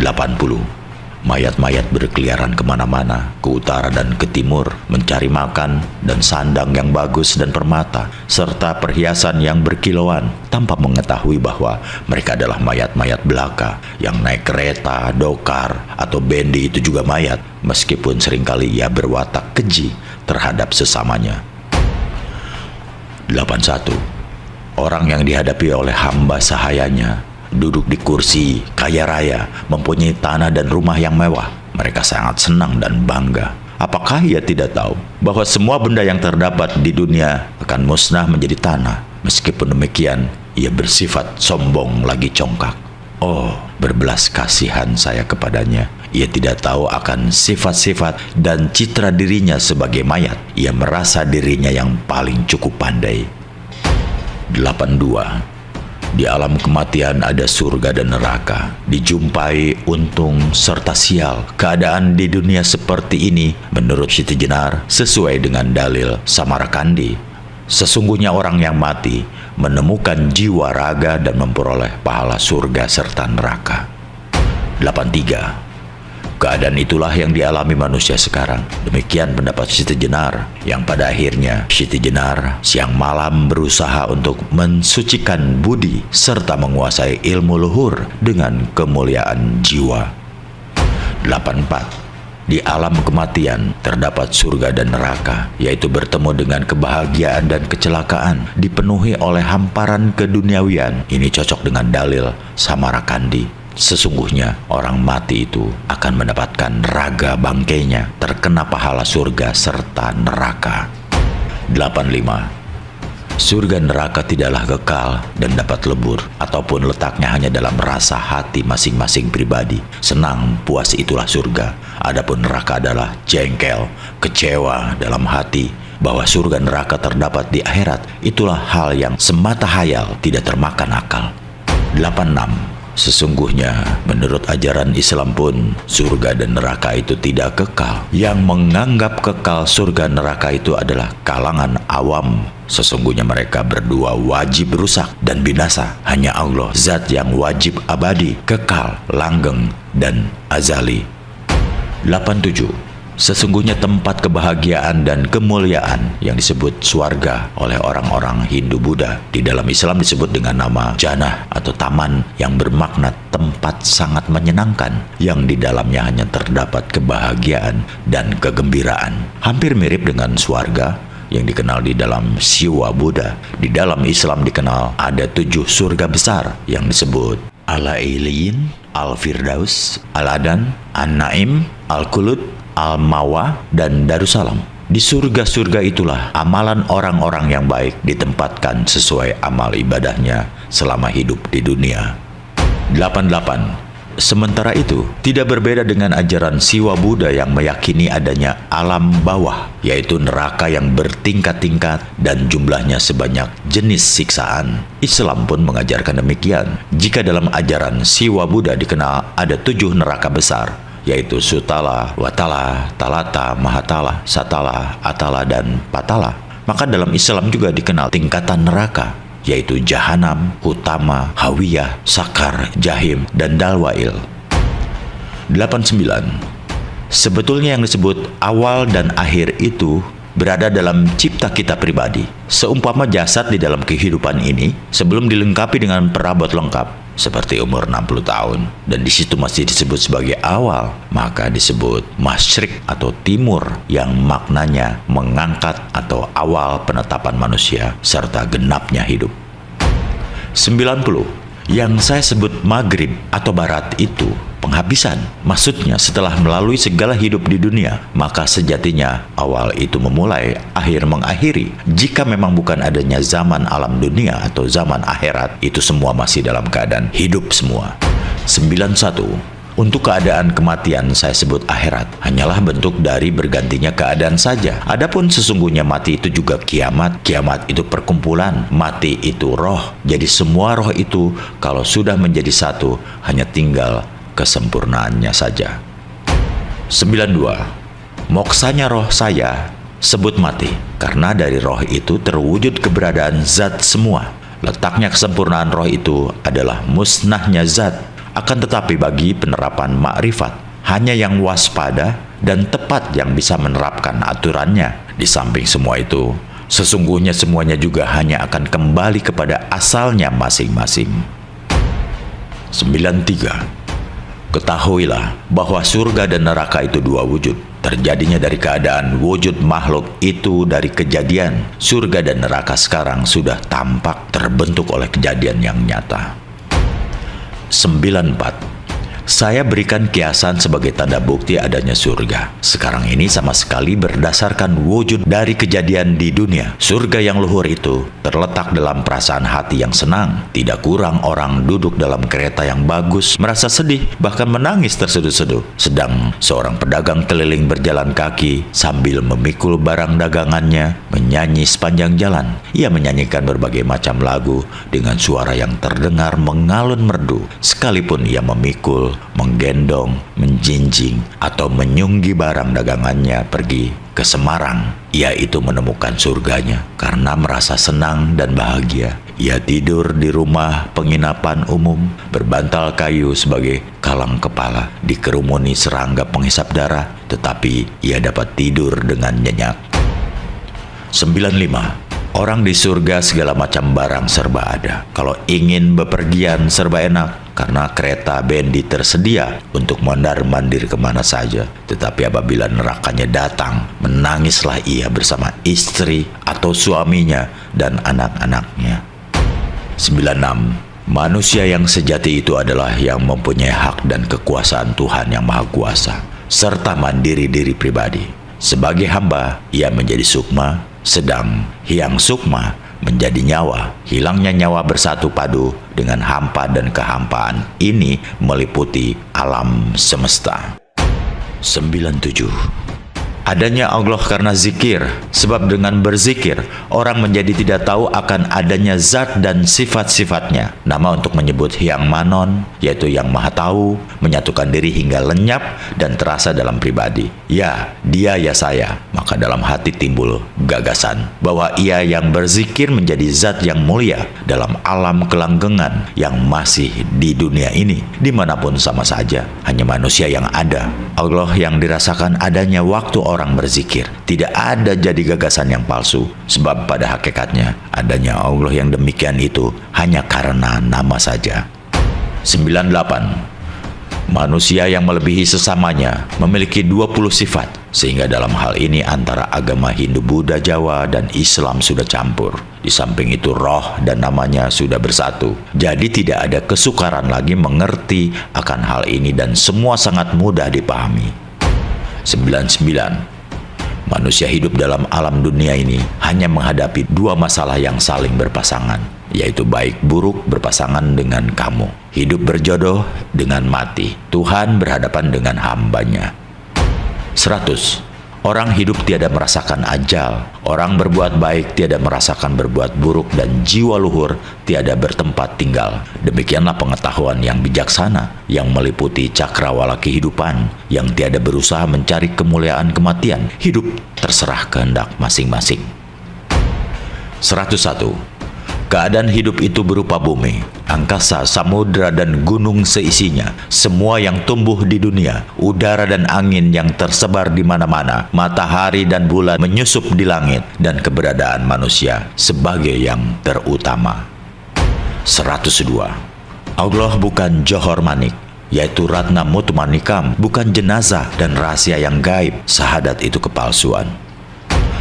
80. Mayat-mayat berkeliaran kemana-mana, ke utara dan ke timur, mencari makan dan sandang yang bagus dan permata, serta perhiasan yang berkilauan, tanpa mengetahui bahwa mereka adalah mayat-mayat belaka yang naik kereta, dokar, atau bendi. Itu juga mayat, meskipun seringkali ia berwatak keji terhadap sesamanya. 81. Orang yang dihadapi oleh hamba sahayanya, duduk di kursi, kaya raya, mempunyai tanah dan rumah yang mewah. Mereka sangat senang dan bangga. Apakah ia tidak tahu bahwa semua benda yang terdapat di dunia akan musnah menjadi tanah? Meskipun demikian, ia bersifat sombong lagi congkak. Oh, berbelas kasihan saya kepadanya. Ia tidak tahu akan sifat-sifat dan citra dirinya sebagai mayat. Ia merasa dirinya yang paling cukup pandai. 82. Di alam kematian ada surga dan neraka, dijumpai untung serta sial. Keadaan di dunia seperti ini menurut Siti Jenar sesuai dengan dalil Samarkandi. Sesungguhnya orang yang mati menemukan jiwa raga dan memperoleh pahala surga serta neraka. 83. Keadaan itulah yang dialami manusia sekarang. Demikian pendapat Siti Jenar, yang pada akhirnya Siti Jenar siang malam berusaha untuk mensucikan budi serta menguasai ilmu luhur dengan kemuliaan jiwa. 84. Di alam kematian terdapat surga dan neraka, yaitu bertemu dengan kebahagiaan dan kecelakaan, dipenuhi oleh hamparan keduniawian. Ini cocok dengan dalil Samarkandi. Sesungguhnya orang mati itu akan mendapatkan raga bangkainya, terkena pahala surga serta neraka. 85. Surga neraka tidaklah kekal dan dapat lebur, ataupun letaknya hanya dalam rasa hati masing-masing pribadi. Senang, puas itulah surga. Adapun neraka adalah jengkel, kecewa dalam hati bahwa surga neraka terdapat di akhirat. Itulah hal yang semata hayal, tidak termakan akal. 86. Sesungguhnya menurut ajaran Islam pun surga dan neraka itu tidak kekal. Yang menganggap kekal surga neraka itu adalah kalangan awam. Sesungguhnya mereka berdua wajib rusak dan binasa. Hanya Allah, zat yang wajib abadi, kekal, langgeng, dan azali. 87. Sesungguhnya tempat kebahagiaan dan kemuliaan yang disebut swarga oleh orang-orang Hindu-Buddha di dalam Islam disebut dengan nama jannah atau taman, yang bermakna tempat sangat menyenangkan yang di dalamnya hanya terdapat kebahagiaan dan kegembiraan. Hampir mirip dengan swarga yang dikenal di dalam Siwa Buddha. Di dalam Islam dikenal ada 7 surga besar yang disebut Al-Ailiyin, Al-Firdaus, Al-Adan, An-Naim, Al-Khulud, Al-Mawa, dan Darussalam. Di surga-surga itulah amalan orang-orang yang baik ditempatkan sesuai amal ibadahnya selama hidup di dunia. 88. Sementara itu, tidak berbeda dengan ajaran Siwa Buddha yang meyakini adanya alam bawah, yaitu neraka yang bertingkat-tingkat dan jumlahnya sebanyak jenis siksaan. Islam pun mengajarkan demikian. Jika dalam ajaran Siwa Buddha dikenal ada 7 neraka besar, yaitu Sutala, Watala, Talata, Mahatala, Satala, Atala, dan Patala, maka dalam Islam juga dikenal tingkatan neraka, yaitu Jahanam, Utama, Hawiyah, Sakar, Jahim, dan Dalwail. 89. Sebetulnya yang disebut awal dan akhir itu berada dalam cipta kita pribadi. Seumpama jasad di dalam kehidupan ini sebelum dilengkapi dengan perabot lengkap seperti umur 60 tahun dan di situ masih disebut sebagai awal, maka disebut masyrik atau timur, yang maknanya mengangkat atau awal penetapan manusia serta genapnya hidup. 90. Yang saya sebut maghrib atau barat itu penghabisan. Maksudnya setelah melalui segala hidup di dunia, maka sejatinya awal itu memulai, akhir mengakhiri. Jika memang bukan adanya zaman alam dunia atau zaman akhirat, itu semua masih dalam keadaan hidup semua. 91. Untuk keadaan kematian saya sebut akhirat, hanyalah bentuk dari bergantinya keadaan saja. Adapun sesungguhnya mati itu juga kiamat. Kiamat itu perkumpulan, mati itu roh. Jadi semua roh itu kalau sudah menjadi satu, hanya tinggal kesempurnaannya saja. 92. Moksanya roh saya sebut mati, karena dari roh itu terwujud keberadaan zat semua. Letaknya kesempurnaan roh itu adalah musnahnya zat. Akan tetapi bagi penerapan makrifat, hanya yang waspada dan tepat yang bisa menerapkan aturannya. Di samping semua itu, sesungguhnya semuanya juga hanya akan kembali kepada asalnya masing-masing. 93. Ketahuilah bahwa surga dan neraka itu dua wujud. Terjadinya dari keadaan wujud makhluk itu dari kejadian. Surga dan neraka sekarang sudah tampak terbentuk oleh kejadian yang nyata. 94. Saya berikan kiasan sebagai tanda bukti adanya surga. Sekarang ini sama sekali berdasarkan wujud dari kejadian di dunia. Surga yang luhur itu terletak dalam perasaan hati yang senang. Tidak kurang orang duduk dalam kereta yang bagus, merasa sedih, bahkan menangis terseduh-seduh. Sedang seorang pedagang keliling berjalan kaki sambil memikul barang dagangannya, menyanyi sepanjang jalan. Ia menyanyikan berbagai macam lagu dengan suara yang terdengar mengalun merdu. Sekalipun ia memikul, menggendong, menjinjing, atau menyunggi barang dagangannya pergi ke Semarang, ia itu menemukan surganya karena merasa senang dan bahagia. Ia tidur di rumah penginapan umum, berbantal kayu sebagai kalang kepala, dikerumuni serangga penghisap darah, tetapi ia dapat tidur dengan nyenyak. 95. Orang di surga segala macam barang serba ada. Kalau ingin bepergian serba enak, karena kereta bendi tersedia untuk mondar-mandir kemana saja. Tetapi apabila nerakanya datang, menangislah ia bersama istri atau suaminya dan anak-anaknya. 96. Manusia yang sejati itu adalah yang mempunyai hak dan kekuasaan Tuhan yang Maha Kuasa, serta mandiri diri pribadi. Sebagai hamba, ia menjadi sukma, sedang hiang sukma menjadi nyawa. Hilangnya nyawa bersatu padu dengan hampa dan kehampaan ini meliputi alam semesta. 97. Adanya Allah karena zikir, sebab dengan berzikir orang menjadi tidak tahu akan adanya zat dan sifat-sifatnya. Nama untuk menyebut Hyang Manon, yaitu yang Maha Tahu, menyatukan diri hingga lenyap dan terasa dalam pribadi. Ya, dia ya saya. Maka dalam hati timbul gagasan bahwa ia yang berzikir menjadi zat yang mulia dalam alam kelanggengan yang masih di dunia ini. Dimanapun sama saja, hanya manusia yang ada. Allah yang dirasakan adanya waktu orang berzikir. Tidak ada jadi gagasan yang palsu, sebab pada hakikatnya adanya Allah yang demikian itu hanya karena nama saja. 98. Manusia yang melebihi sesamanya memiliki 20 sifat, sehingga dalam hal ini antara agama Hindu, Buddha, Jawa, dan Islam sudah campur. Di samping itu roh dan namanya sudah bersatu. Jadi tidak ada kesukaran lagi mengerti akan hal ini dan semua sangat mudah dipahami. 99. Manusia hidup dalam alam dunia ini hanya menghadapi dua masalah yang saling berpasangan, yaitu baik buruk berpasangan dengan kamu, hidup berjodoh dengan mati, Tuhan berhadapan dengan hambanya. 100. Orang hidup tiada merasakan ajal, orang berbuat baik tiada merasakan berbuat buruk, dan jiwa luhur tiada bertempat tinggal. Demikianlah pengetahuan yang bijaksana yang meliputi cakrawala kehidupan, yang tiada berusaha mencari kemuliaan kematian. Hidup terserah kehendak masing-masing. 101. Keadaan hidup itu berupa bumi, angkasa, samudra, dan gunung seisinya, semua yang tumbuh di dunia, udara dan angin yang tersebar di mana-mana, matahari dan bulan menyusup di langit, dan keberadaan manusia sebagai yang terutama. 102. Allah bukan Johor Manik, yaitu Ratna Mutmanikam, bukan jenazah dan rahasia yang gaib. Syahadat itu kepalsuan.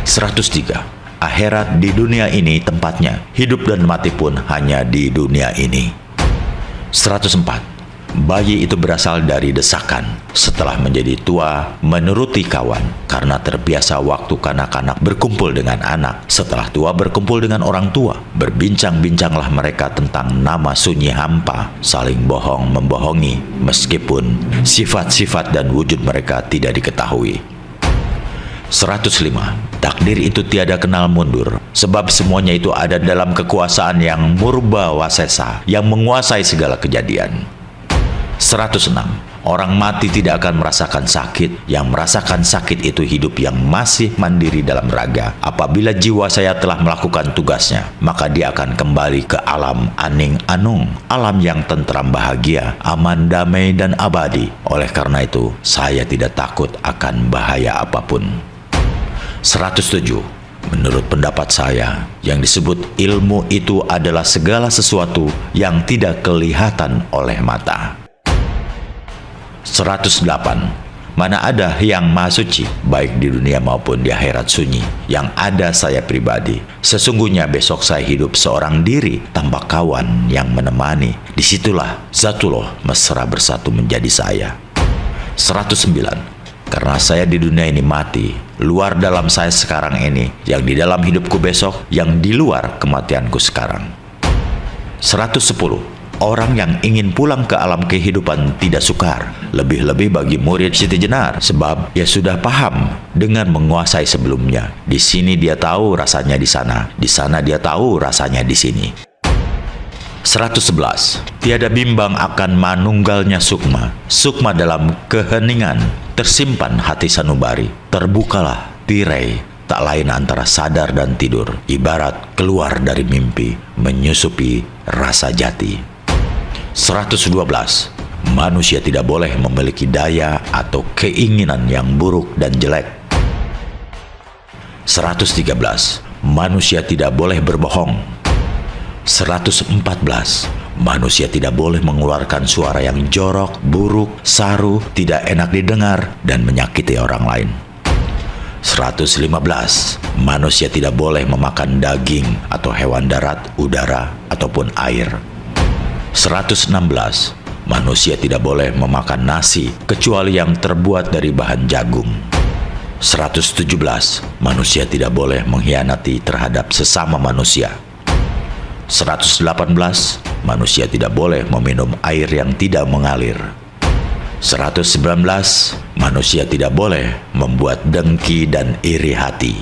103. Akhirat di dunia ini tempatnya, hidup dan mati pun hanya di dunia ini. 104. Bayi itu berasal dari desakan. Setelah menjadi tua, menuruti kawan. Karena terbiasa waktu kanak-kanak berkumpul dengan anak. Setelah tua berkumpul dengan orang tua. Berbincang-bincanglah mereka tentang nama sunyi hampa. Saling bohong-membohongi. Meskipun sifat-sifat dan wujud mereka tidak diketahui. 105. Takdir itu tiada kenal mundur, sebab semuanya itu ada dalam kekuasaan yang murba wasesa, yang menguasai segala kejadian. 106. Orang mati tidak akan merasakan sakit. Yang merasakan sakit itu hidup yang masih mandiri dalam raga. Apabila jiwa saya telah melakukan tugasnya, maka dia akan kembali ke alam aning anung, alam yang tentram bahagia, aman damai dan abadi. Oleh karena itu, saya tidak takut akan bahaya apapun. 107. Menurut pendapat saya, yang disebut ilmu itu adalah segala sesuatu yang tidak kelihatan oleh mata. 108. Mana ada yang maha suci, baik di dunia maupun di akhirat sunyi. Yang ada saya pribadi. Sesungguhnya besok saya hidup seorang diri tanpa kawan yang menemani. Disitulah Zatullah mesra bersatu menjadi saya. 109. Karena saya di dunia ini mati, luar dalam saya sekarang ini, yang di dalam hidupku besok, yang di luar kematianku sekarang. 110. Orang yang ingin pulang ke alam kehidupan tidak sukar, lebih-lebih bagi murid Siti Jenar, sebab dia sudah paham dengan menguasai sebelumnya. Di sini dia tahu rasanya di sana dia tahu rasanya di sini. 111. Tiada bimbang akan manunggalnya sukma. Sukma dalam keheningan tersimpan hati sanubari. Terbukalah tirai, tak lain antara sadar dan tidur. Ibarat keluar dari mimpi, menyusupi rasa jati. 112. Manusia tidak boleh memiliki daya atau keinginan yang buruk dan jelek. 113. Manusia tidak boleh berbohong. 114. Manusia tidak boleh mengeluarkan suara yang jorok, buruk, saru, tidak enak didengar, dan menyakiti orang lain. 115. Manusia tidak boleh memakan daging atau hewan darat, udara, ataupun air. 116. Manusia tidak boleh memakan nasi kecuali yang terbuat dari bahan jagung. 117. Manusia tidak boleh mengkhianati terhadap sesama manusia. 118. Manusia tidak boleh meminum air yang tidak mengalir. 119. Manusia tidak boleh membuat dengki dan iri hati.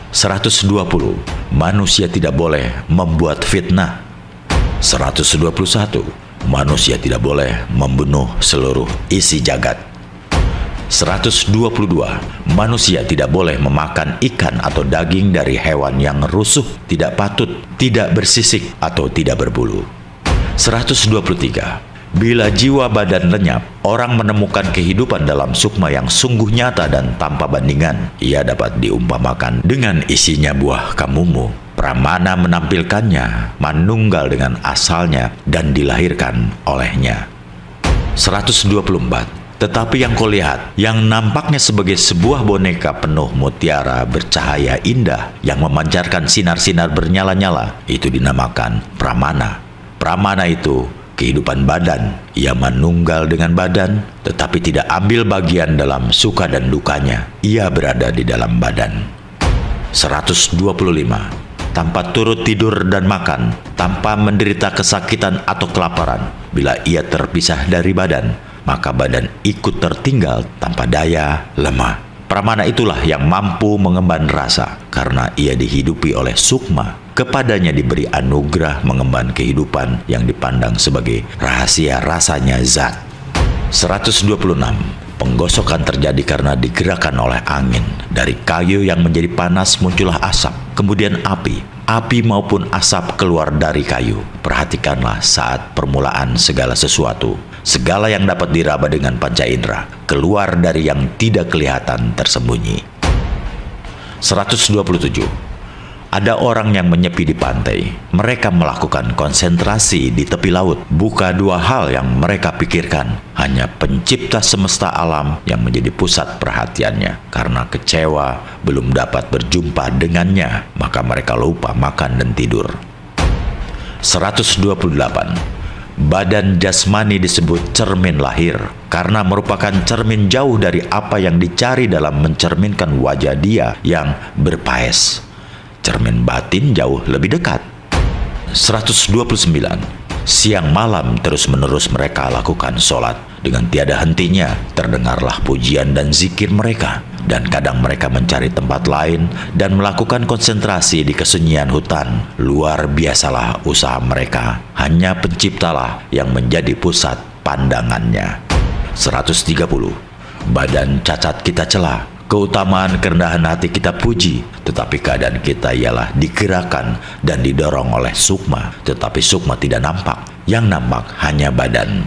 120. Manusia tidak boleh membuat fitnah. 121. Manusia tidak boleh membunuh seluruh isi jagat. 122. Manusia tidak boleh memakan ikan atau daging dari hewan yang rusuh, tidak patut, tidak bersisik, atau tidak berbulu. 123. Bila jiwa badan lenyap, orang menemukan kehidupan dalam sukma yang sungguh nyata dan tanpa bandingan. Ia dapat diumpamakan dengan isinya buah kamumu. Pramana menampilkannya, manunggal dengan asalnya, dan dilahirkan olehnya. 124. Tetapi yang kau lihat, yang nampaknya sebagai sebuah boneka penuh mutiara bercahaya indah, yang memancarkan sinar-sinar bernyala-nyala, itu dinamakan pramana. Pramana itu kehidupan badan. Ia manunggal dengan badan, tetapi tidak ambil bagian dalam suka dan dukanya. Ia berada di dalam badan. 125. Tanpa turut tidur dan makan, tanpa menderita kesakitan atau kelaparan, bila ia terpisah dari badan, maka badan ikut tertinggal tanpa daya, lemah. Pramana itulah yang mampu mengemban rasa, karena ia dihidupi oleh sukma. Kepadanya diberi anugerah mengemban kehidupan yang dipandang sebagai rahasia rasanya zat. 126. Penggosokan terjadi karena digerakkan oleh angin. Dari kayu yang menjadi panas muncullah asap, kemudian api. Api maupun asap keluar dari kayu. Perhatikanlah saat permulaan segala sesuatu. Segala yang dapat diraba dengan panca indera keluar dari yang tidak kelihatan tersembunyi. 127. Ada orang yang menyepi di pantai. Mereka melakukan konsentrasi di tepi laut. Bukan dua hal yang mereka pikirkan, hanya pencipta semesta alam yang menjadi pusat perhatiannya. Karena kecewa belum dapat berjumpa dengannya, maka mereka lupa makan dan tidur. 128. Badan jasmani disebut cermin lahir karena merupakan cermin jauh dari apa yang dicari dalam mencerminkan wajah dia yang berpaes. Cermin batin jauh lebih dekat. 129. Siang malam terus-menerus mereka lakukan sholat. Dengan tiada hentinya terdengarlah pujian dan zikir mereka. Dan kadang mereka mencari tempat lain dan melakukan konsentrasi di kesunyian hutan. Luar biasalah usaha mereka. Hanya penciptalah yang menjadi pusat pandangannya. 130. Badan cacat kita cela, keutamaan kerendahan hati kita puji, tetapi keadaan kita ialah digerakkan dan didorong oleh sukma, tetapi sukma tidak nampak, yang nampak hanya badan.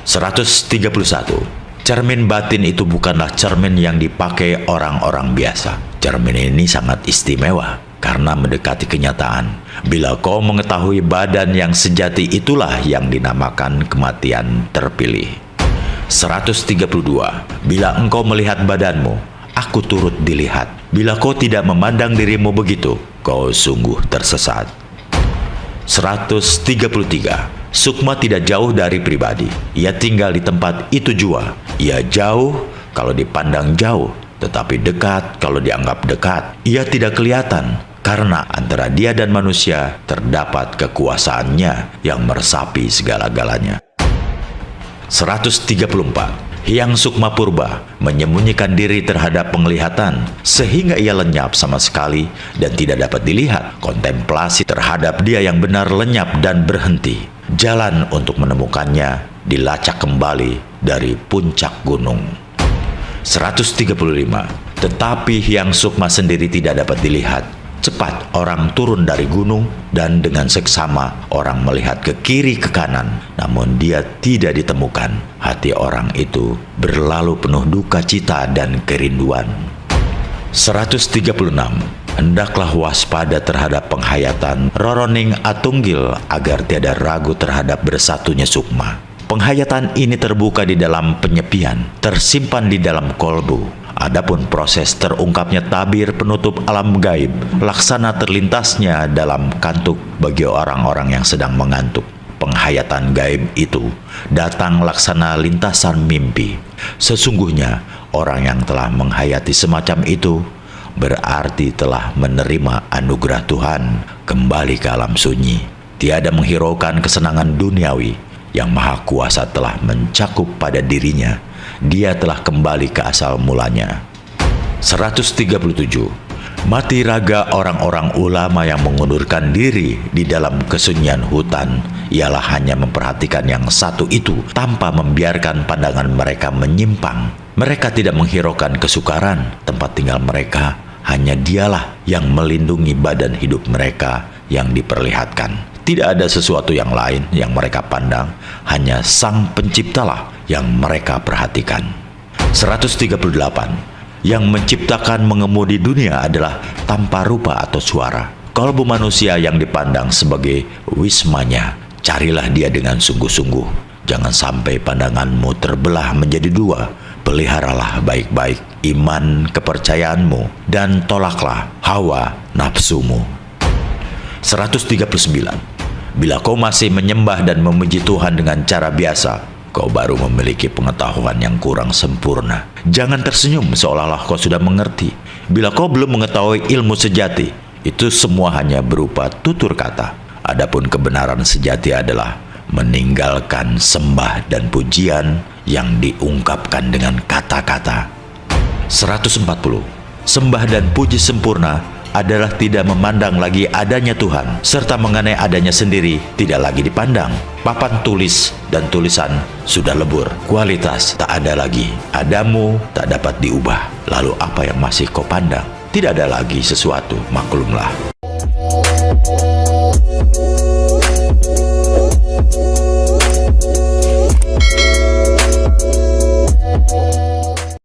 131. Cermin batin itu bukanlah cermin yang dipakai orang-orang biasa. Cermin ini sangat istimewa karena mendekati kenyataan. Bila kau mengetahui badan yang sejati, itulah yang dinamakan kematian terpilih. 132. Bila engkau melihat badanmu, aku turut dilihat. Bila kau tidak memandang dirimu begitu, kau sungguh tersesat. 133. Sukma tidak jauh dari pribadi. Ia tinggal di tempat itu jua. Ia jauh kalau dipandang jauh, tetapi dekat kalau dianggap dekat. Ia tidak kelihatan karena antara dia dan manusia terdapat kekuasaannya yang meresapi segala-galanya. 134. Hyang Sukma Purba menyembunyikan diri terhadap penglihatan sehingga ia lenyap sama sekali dan tidak dapat dilihat. Kontemplasi terhadap dia yang benar lenyap dan berhenti. Jalan untuk menemukannya dilacak kembali dari puncak gunung. 135. Tetapi Hyang Sukma sendiri tidak dapat dilihat. Cepat orang turun dari gunung dan dengan seksama orang melihat ke kiri ke kanan, namun dia tidak ditemukan. Hati orang itu berlalu penuh duka cita dan kerinduan. 136. Hendaklah waspada terhadap penghayatan Roroning Atunggil agar tiada ragu terhadap bersatunya sukma. Penghayatan ini terbuka di dalam penyepian, tersimpan di dalam kolbu. Adapun proses terungkapnya tabir penutup alam gaib, laksana terlintasnya dalam kantuk bagi orang-orang yang sedang mengantuk. Penghayatan gaib itu datang laksana lintasan mimpi. Sesungguhnya orang yang telah menghayati semacam itu berarti telah menerima anugerah Tuhan kembali ke alam sunyi. Tiada menghiraukan kesenangan duniawi. Yang Maha Kuasa telah mencakup pada dirinya. Dia telah kembali ke asal mulanya. 137. Mati raga orang-orang ulama yang mengundurkan diri di dalam kesunyian hutan ialah hanya memperhatikan yang satu itu tanpa membiarkan pandangan mereka menyimpang. Mereka tidak menghiraukan kesukaran tempat tinggal mereka. Hanya dialah yang melindungi badan hidup mereka yang diperlihatkan. Tidak ada sesuatu yang lain yang mereka pandang, hanya Sang Penciptalah yang mereka perhatikan. 138. Yang menciptakan mengemudi dunia adalah tanpa rupa atau suara. Kalbu manusia yang dipandang sebagai wismanya, carilah dia dengan sungguh-sungguh. Jangan sampai pandanganmu terbelah menjadi dua. Peliharalah baik-baik iman kepercayaanmu dan tolaklah hawa nafsumu. 139. Bila kau masih menyembah dan memuji Tuhan dengan cara biasa, kau baru memiliki pengetahuan yang kurang sempurna. Jangan tersenyum seolah-olah kau sudah mengerti. Bila kau belum mengetahui ilmu sejati, itu semua hanya berupa tutur kata. Adapun kebenaran sejati adalah meninggalkan sembah dan pujian yang diungkapkan dengan kata-kata. 140. Sembah dan puji sempurna adalah tidak memandang lagi adanya Tuhan, serta mengenai adanya sendiri tidak lagi dipandang. Papan tulis dan tulisan sudah lebur, kualitas tak ada lagi, adamu tak dapat diubah. Lalu apa yang masih kau pandang? Tidak ada lagi sesuatu, maklumlah.